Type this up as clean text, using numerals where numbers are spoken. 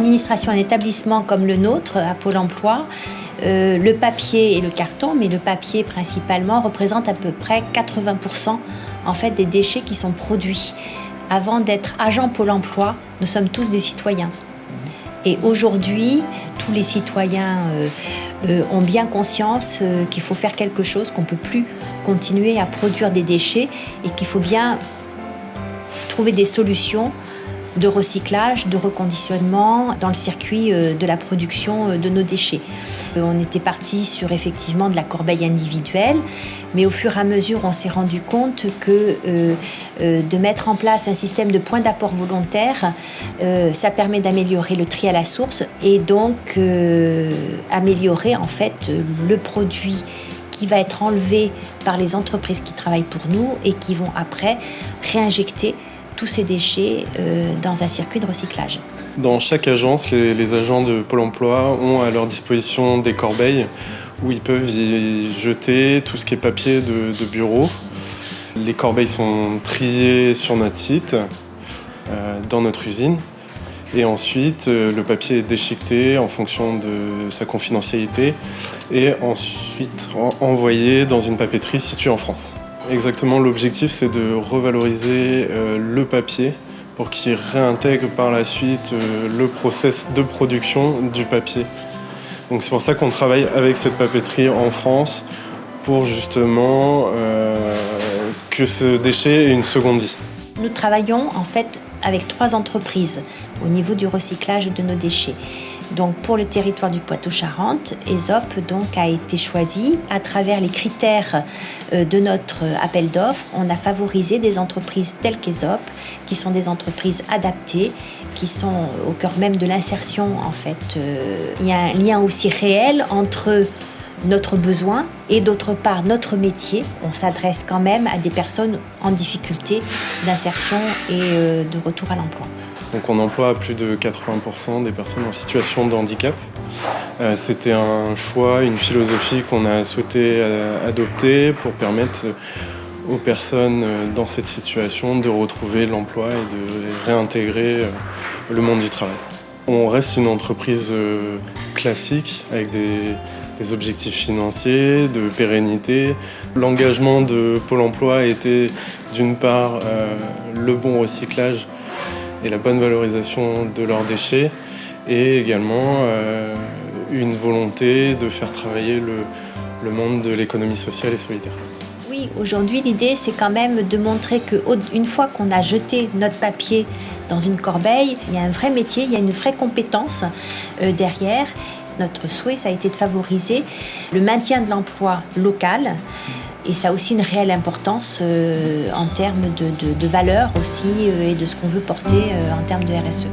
administration, un établissement comme le nôtre, à Pôle emploi, le papier et le carton, mais le papier principalement, représente à peu près 80% en fait, des déchets qui sont produits. Avant d'être agent Pôle emploi, nous sommes tous des citoyens. Et aujourd'hui, tous les citoyens ont bien conscience qu'il faut faire quelque chose, qu'on ne peut plus continuer à produire des déchets et qu'il faut bien trouver des solutions de recyclage, de reconditionnement dans le circuit de la production de nos déchets. On était parti sur effectivement de la corbeille individuelle, mais au fur et à mesure, on s'est rendu compte que de mettre en place un système de points d'apport volontaires, ça permet d'améliorer le tri à la source et donc améliorer en fait le produit qui va être enlevé par les entreprises qui travaillent pour nous et qui vont après réinjecter tous ces déchets dans un circuit de recyclage. Dans chaque agence, les agents de Pôle emploi ont à leur disposition des corbeilles où ils peuvent y jeter tout ce qui est papier de bureau. Les corbeilles sont triées sur notre site, dans notre usine. Et ensuite, le papier est déchiqueté en fonction de sa confidentialité et ensuite envoyé dans une papeterie située en France. Exactement, l'objectif c'est de revaloriser le papier pour qu'il réintègre par la suite le process de production du papier. Donc c'est pour ça qu'on travaille avec cette papeterie en France pour justement que ce déchet ait une seconde vie. Nous travaillons en fait avec 3 entreprises au niveau du recyclage de nos déchets. Donc pour le territoire du Poitou-Charentes, ESOP donc a été choisi. À travers les critères de notre appel d'offres, on a favorisé des entreprises telles qu'ESOP, qui sont des entreprises adaptées, qui sont au cœur même de l'insertion en fait. Il y a un lien aussi réel entre notre besoin et d'autre part notre métier. On s'adresse quand même à des personnes en difficulté d'insertion et de retour à l'emploi. Donc on emploie plus de 80% des personnes en situation de handicap. C'était un choix, une philosophie qu'on a souhaité adopter pour permettre aux personnes dans cette situation de retrouver l'emploi et de réintégrer le monde du travail. On reste une entreprise classique avec des objectifs financiers, de pérennité. L'engagement de Pôle emploi était d'une part le bon recyclage et la bonne valorisation de leurs déchets et également une volonté de faire travailler le monde de l'économie sociale et solidaire. Oui, aujourd'hui l'idée c'est quand même de montrer qu'une fois qu'on a jeté notre papier dans une corbeille, il y a un vrai métier, il y a une vraie compétence derrière. Notre souhait, ça a été de favoriser le maintien de l'emploi local et ça a aussi une réelle importance en termes de valeur aussi et de ce qu'on veut porter en termes de RSE.